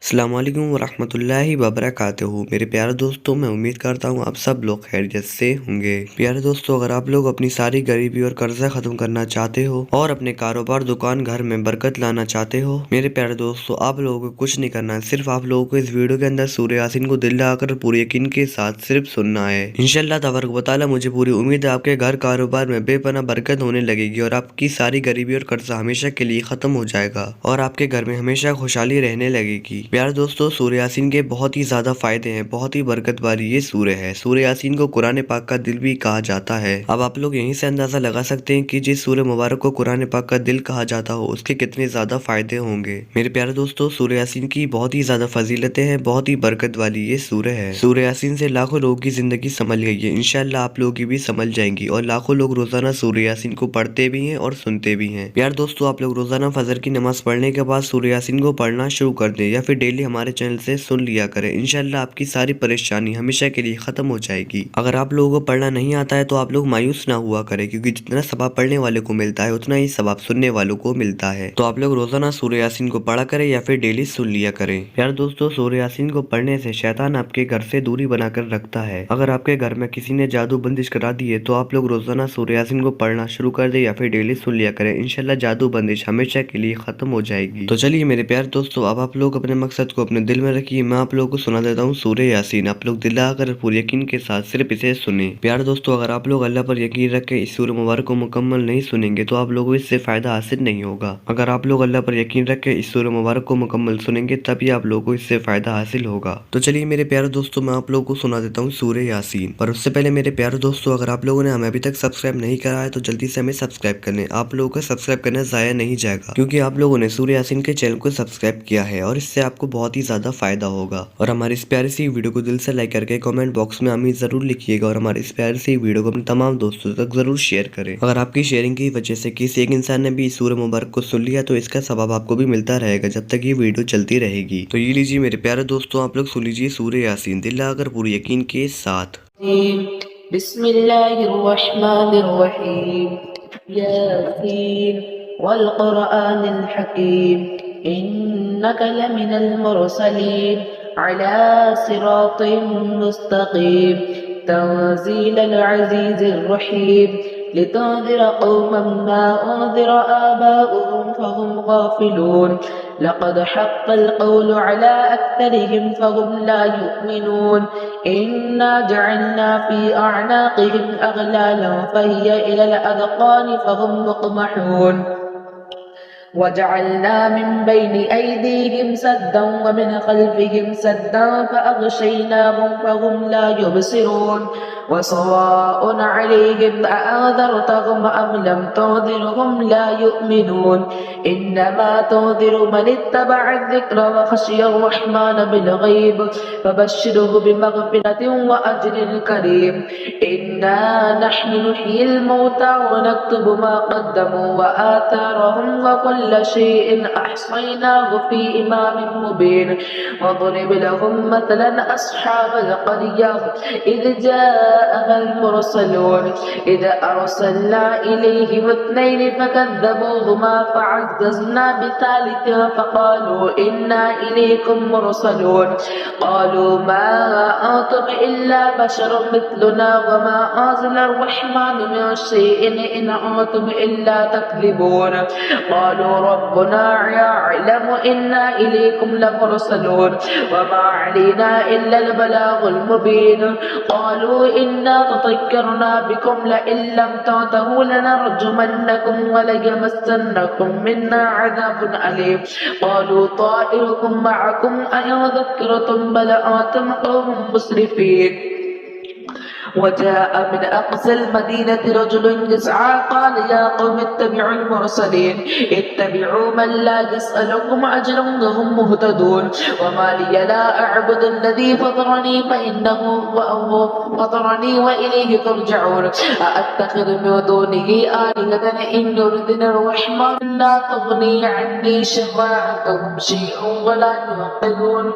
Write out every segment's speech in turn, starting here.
अस्सलामुअलैकुम वरहमतुल्लाहि वबरकातुहू। मेरे प्यारे दोस्तों, मैं उम्मीद करता हूँ आप सब लोग खैरियत से होंगे। प्यारे दोस्तों, अगर आप लोग अपनी सारी गरीबी और कर्जा खत्म करना चाहते हो और अपने कारोबार, दुकान, घर में बरकत लाना चाहते हो, मेरे प्यारे दोस्तों, आप लोगों को कुछ नहीं करना है। सिर्फ आप लोगों को इस वीडियो के अंदर सूरह यासीन को दिल लगाकर पूरे यकीन के साथ सिर्फ सुनना है। इंशाअल्लाह तबारक व तआला मुझे पूरी उम्मीद है आपके घर, कारोबार में बेपनाह बरकत होने लगेगी और आपकी सारी गरीबी और कर्जा हमेशा के लिए खत्म हो जाएगा और आपके घर में हमेशा खुशहाली रहने लगेगी। प्यारे दोस्तों, सूरह यासीन के बहुत ही ज्यादा फायदे हैं, बहुत ही बरकत वाली ये सूरह है। सूरह यासीन को कुरान पाक का दिल भी कहा जाता है। अब आप लोग यहीं से अंदाजा लगा सकते हैं कि जिस सूरह मुबारक को कुरान पाक का दिल कहा जाता हो उसके कितने ज्यादा फायदे होंगे। मेरे प्यारे दोस्तों, सूरह यासीन की बहुत ही ज्यादा फजीलतें हैं, बहुत ही बरकत वाली ये सूरह है। सूरह यासीन से लाखों लोगों की जिंदगी संभल गई है। इंशाअल्लाह आप लोगों की भी संभल जाएंगी और लाखों लोग रोजाना सूरह यासीन को पढ़ते भी हैं और सुनते भी हैं। प्यारे दोस्तों, आप लोग रोजाना फजर की नमाज पढ़ने के बाद सूरह यासीन को पढ़ना शुरू कर दें या फिर डेली हमारे चैनल से सुन लिया करें। इंशाल्लाह आपकी सारी परेशानी हमेशा के लिए खत्म हो जाएगी। अगर आप लोगों को पढ़ना नहीं आता है तो आप लोग मायूस ना हुआ करें, क्योंकि जितना सवाब पढ़ने वाले को मिलता है उतना ही सवाब सुनने वालों को मिलता है। तो आप लोग रोजाना सूरह यासीन को पढ़ा करें या फिर डेली सुन लिया करें। यार दोस्तों, सूरह यासीन को पढ़ने से शैतान आपके घर से दूरी बनाकर रखता है। अगर आपके घर में किसी ने जादू बंदिश करा दी है तो आप लोग रोजाना सूरह यासीन को पढ़ना शुरू कर दे या फिर डेली सुन लिया करें। इंशाल्लाह जादू बंदिश हमेशा के लिए खत्म हो जाएगी। तो चलिए मेरे प्यारे दोस्तों, अब आप लोग अपने मकसद को अपने दिल में रखिए। मैं आप लोगों को सुना देता हूँ सूरह यासीन। आप लोग दिल लगाकर पूरे यकीन के साथ सिर्फ इसे सुने। प्यारे दोस्तों, अगर आप लोग अल्लाह पर यकीन रख के इस सूरह मुबारक को मुकम्मल नहीं सुनेंगे तो आप लोगों को इससे फायदा हासिल नहीं होगा। अगर आप लोग अल्लाह पर यकीन रख के इस सूरह मुबारक को मुकम्मल सुनेंगे तभी आप लोगों को इससे फायदा हासिल होगा। तो चलिए मेरे प्यारे दोस्तों, मैं आप लोगों को सुना देता हूँ सूरह यासीन। पर उससे पहले मेरे प्यारे दोस्तों, अगर आप लोगों ने हमें अभी तक सब्सक्राइब नहीं करा है तो जल्दी से हमें सब्सक्राइब कर लें। आप लोगों का सब्सक्राइब करना जाया नहीं जाएगा, क्योंकि आप लोगों ने सूरह यासीन के चैनल को सब्सक्राइब किया है और इससे आपको बहुत ही ज्यादा फायदा होगा। और हमारी इस प्यारी सी वीडियो को दिल से लाइक करके कमेंट बॉक्स में आमीन जरूर लिखिएगा और हमारी इस प्यारी सी वीडियो को अपने तमाम दोस्तों तक जरूर शेयर करें। अगर आपकी शेयरिंग की वजह से किसी एक इंसान ने भी सूरह मुबारक को सुन लिया तो इसका सवाब आपको भी मिलता रहेगा जब तक ये वीडियो चलती रहेगी। तो ये लीजिए मेरे प्यारे दोस्तों, आप लोग सुन लीजिए सूरह यासीन दिल लगाकर पूरे यकीन के साथ। बिस्मिल्लाहिर्रहमानिर्रहीम। यासीन वल क़ुरआनिल हकीम इन्नका लमिनल मुरसलीन अला सिरातिम मुस्तक़ीम तंज़ीलल अज़ीज़िर रहीम लितुन्ज़िर क़ौमन मा उन्ज़िर आबाउहुम फ़हुम गाफ़िलून लक़द हक़्क़ल क़ौलु अला अक्तरिहिम फ़हुम ला युमिनून इन्ना जअलना फ़ी अअनाक़िहिम अग़लालन फ़हिय इलल अज़क़ानि फ़हुम मुक़महून वजअलना मिन बैनि ऐदीहिम सद्दन वमिन खल्फ़िहिम सद्दन फ़अग़शयनाहुम फ़हुम ला युबसिरून वसवाअन अलैहिम अअन्ज़रतहुम अम लम तुन्ज़िरहुम ला युमिनून इन्नमा तुन्ज़िरु मन इत्तबअ अज़्ज़िक्र वख़शिय अर्रहमान बिलग़ैब फ़बश्शिरहु बिमग़फ़िरतिन वअज्रिन करीम इन्ना नहनु नुह्यिल मौता वनक्तुबु मा क़द्दमू वआथारहुम वकुल्ल शैइन अहसैनाहु फ़ी इमामिन मुबीन वضرب لهم مثلا أصحاب القرية إذ جاءها المرسلون إذ أرسلنا إليهم اثنين فكذبوهما فعززنا بثالث فقالوا إنا إليكم مرسلون قالوا ما أنتم إلا بشر مثلنا وما أنزل الرحمن من شيء إن أنتم إلا تكذبون قالوا ربنا يعلم إنا إليكم لمرسلون وما علينا إلا البلاغ المبين قالوا إنا تطيرنا بكم لئن لم تنتهوا لنرجمنكم وليمسنكم منا عذاب أليم قالوا طائركم معكم أئن ذكرتم بل أنتم قوم مسرفين وجاء من أقصى المدينة رجل يسعى قال يا قوم اتبعوا المرسلين اتبعوا من لا يسألكم أجرا وهم مهتدون وما لي لا أعبد الذي فطرني فإنه فطرني وإليه ترجعون أأتخذ من دونه آلهة إن يردني الرحمن لا تغني عني شفاعتهم شيئا ولا ينقذون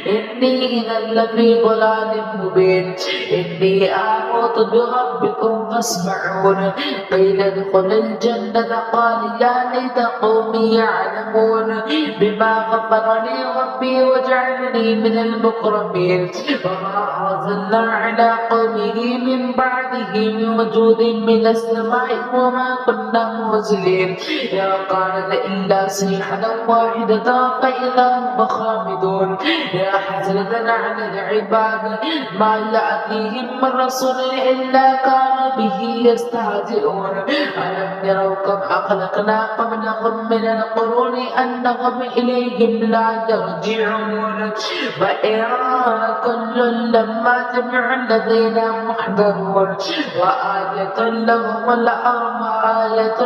إني إذا لفي ضلال مبين إني آمنت برب ربكم فاسمعون قيل ادخل الجنة قال يا ليت قومي يعلمون بما غفر لي ربي وجعلني من المكرمين وما أرسلنا على قومه من بعده من وجود من السماء وما كنا منزلين يا كانت إلا صيحة واحدة فإذا هم خامدون يا حسرة على العباد ما يأتيهم من رسول إلا كانوا به يستهزئون ألم يروا كم أخلقنا قبلهم من القرون أنهم إليهم لا يرجعون وإن كل لما جميع الذين محضرون وآية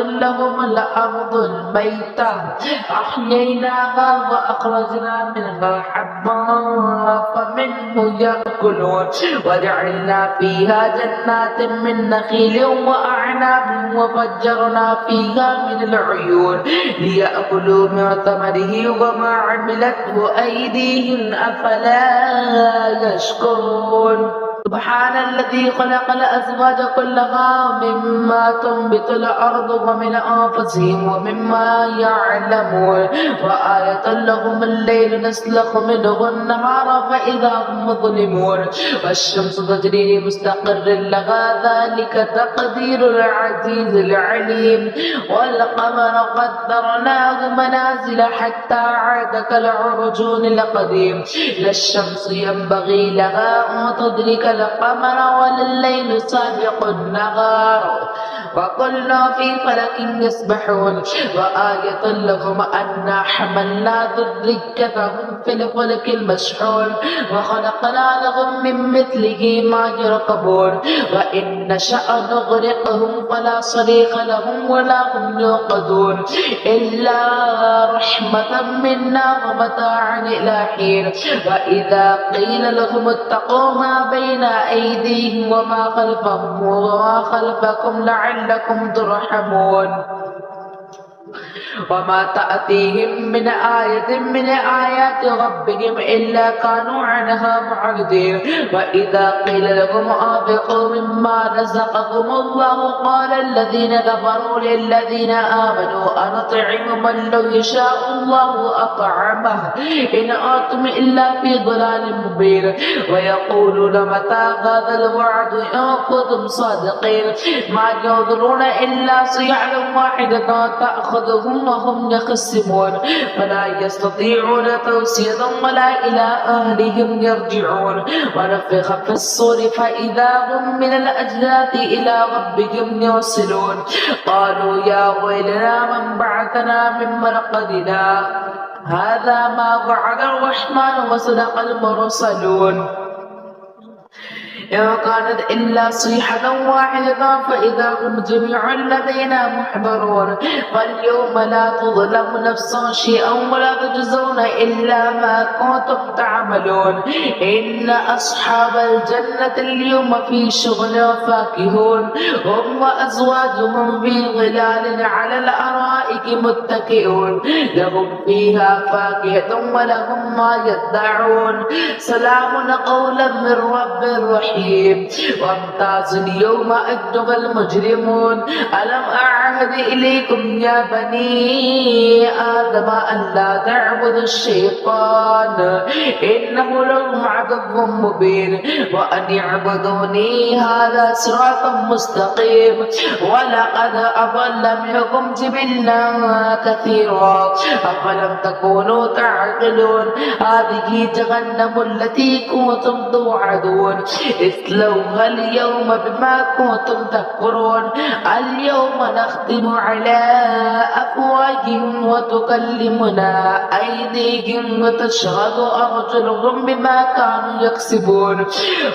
لهم الأرض الميتة أحييناها وأخرجنا منها حبا فمنه يأكلون وجعلنا فيها جنات من نخيل وأعناب وفجرنا فيها من العيون ليأكلوا من ثمره وما عملته أيديهم أفلا يشكرون سبحان الذي خلق الأزواج كلها مما تنبت الأرض ومن أنفسهم ومما يعلمون وآية لهم الليل نسلخ منه النهار فإذا هم مظلمون والشمس تجري لمستقر لها ذلك تقدير العزيز العليم والقمر قدرناه منازل حتى عاد كالعرجون القديم لا الشمس ينبغي لها أن تدرك القمر ولا الليل سابق النهار وكلنا في فلك يسبحون وآية لهم أنا حملنا ذريتهم في الفلك المشحون وخلقنا لهم من مثله ما يركبون وإن نشأ نغرقهم فلا صريخ لهم ولا هم يوقظون إلا رحمة منا ومتاعا إلى حين وإذا قيل لهم اتقوا ما بين أيديهم وما خلفكم لعلكم ترحمون وما تأتيهم من آية من آيات ربهم إلا كانوا عنها معرضين وإذا قيل لهم أنفقوا مما رزقكم الله قال الذين كفروا للذين آمنوا أنطعم من لو يشاء الله أطعمه إن أنتم إلا في ضلال مبين ويقولون متى هذا الوعد إن كنتم صادقين ما ينظرون إلا صيحة واحدة تأخذهم وهم يخصمون فلا يستطيعون توصية ولا إلى أهلهم يرجعون ونفخ في الصور فإذا هم من الأجداث إلى ربهم يوصلون قالوا يا ويلنا من بعثنا من مرقدنا هذا ما وعد الرحمن وصدق المرسلون إن كانت إلا صيحة واحدة فإذا هم جميع لدينا محضرون فاليوم لا تظلم نفس شيئا ولا تجزون إلا ما كنتم تعملون إن أصحاب الجنة اليوم في شغل فاكهون هم وأزواجهم في ظلال على الأرائك متكئون لهم فيها فاكهة ولهم ما يدعون سلام قولا من رب رحيم وامتازوا اليوم أيها المجرمون ألم أعهد إليكم يا بني آدم أن لا تعبدوا الشيطان إنه لكم عدو مبين وأن اعبدوني هذا صراط مستقيم ولقد أضل منكم جبلا كثيرا أفلم تكونوا تعقلون هذه جهنم التي كنتم توعدون اصلوها اليوم بما كنتم تكفرون اليوم نختم على أفواههم وتكلمنا أيديهم وتشهد أرجلهم بما كانوا يكسبون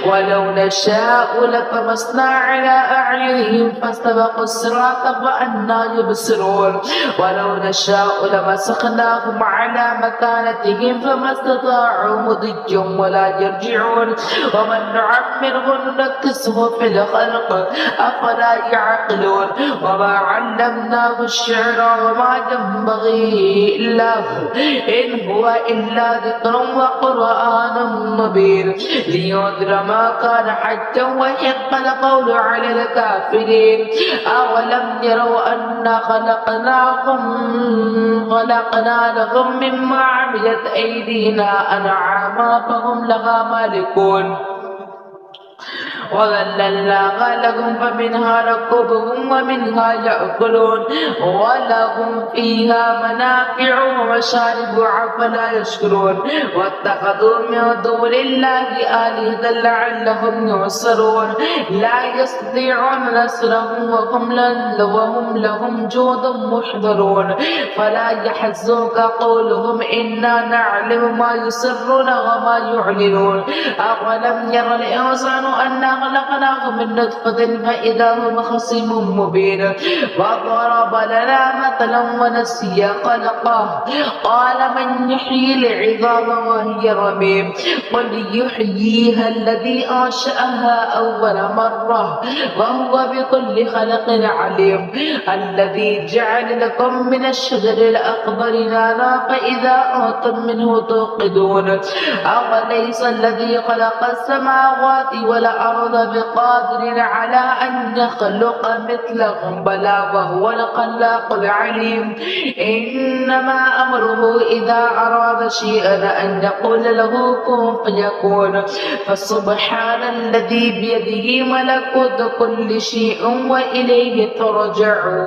ولو نشاء لطمسنا على أعينهم فاستبقوا الصراط فأنى يبصرون ولو نشاء لمسخناهم على مكانتهم فما استطاعوا مضيا ولا يرجعون ومن نعمره نعمره ننكسه في الخلق أفلا يعقلون وما علمناه الشعر وما ينبغي له إن هو إلا ذكر وقرآن مبين لينذر ما كان حجا ويحق القول على الكافرين أولم يروا أنا خلقنا لهم مما عملت أيدينا أنعاما فهم لها مالكون وذللناها لهم فمنها ركوبهم ومنها يأكلون ولهم فيها منافع ومشارب أفلا يشكرون واتخذوا من دون الله آلهة لعلهم ينصرون لا يستطيعون نصرهم وهم لهم جند محضرون فلا يحزنك قولهم إنا نعلم ما يسرون وما يعلنون أولم ير الإنسان أنا خلقناه من نطفة فإذا هو خصيم مبين وضرب لنا مثلا ونسي خلقه قال من يحيي العظام وهي رميم قل يحييها الذي أنشأها أول مرة وهو بكل خلق عليم الذي جعل لكم من الشجر الأخضر نارا فإذا أنتم منه توقدون أوليس الذي خلق السماوات والأرض بقادر على أن يخلق مثلهم بلى وهو الخلاق العليم إنما أمره إذا أراد شيئا أن يقول له كن فيكون فسبحان الذي بيده ملكوت كل شيء وإليه ترجعون